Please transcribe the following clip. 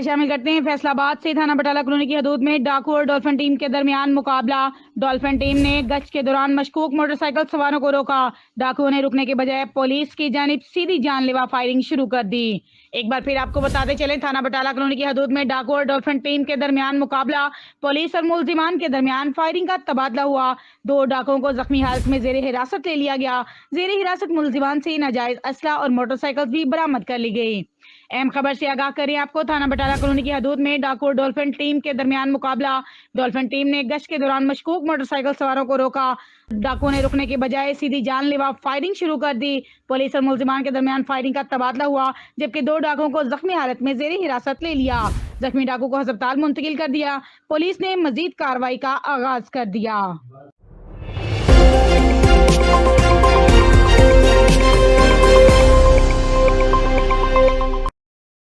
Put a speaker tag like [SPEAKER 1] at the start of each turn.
[SPEAKER 1] खबर शामिल करते हैं फैसलाबाद से। थाना बटाला कॉलोनी की हदूद में डाकू और डॉल्फिन टीम के दरमियान मुकाबला। डॉल्फिन टीम ने गश्त के दौरान मशकूक मोटरसाइकिल सवारों को रोका। डाकुओं ने रुकने के बजाय पुलिस की जानिब सीधी जानलेवा फायरिंग शुरू कर दी। एक बार फिर आपको बताते चले, थाना बटाला कॉलोनी की हदूद में डाकू और डॉल्फिन टीम के दरमियान मुकाबला। पुलिस और मुलजिमान के दरमियान फायरिंग का तबादला हुआ। 2 डाकुओं को जख्मी हालत में जेर हिरासत ले लिया गया। जेर हिरासत मुलजिमान से नाजायज असला और मोटरसाइकिल भी बरामद कर ली गई। अहम खबर से आगाह करें आपको, थाना बटाला कॉलोनी की हदूद में डाकू और डॉल्फिन टीम के दरमियान मुकाबला। डॉल्फिन टीम ने गश्त के दौरान मशकूक मोटरसाइकिल सवारों को रोका। डाकुओं ने रुकने के बजाय सीधी जानलेवा फायरिंग शुरू कर दी। पुलिस और मुलजिमान के दरमियान फायरिंग का तबादला हुआ, जबकि 2 डाकुओं को जख्मी हालत में जेर हिरासत ले लिया। जख्मी डाकू को अस्पताल मुंतकिल कर दिया। पुलिस ने मजीद कार्रवाई का आगाज कर दिया।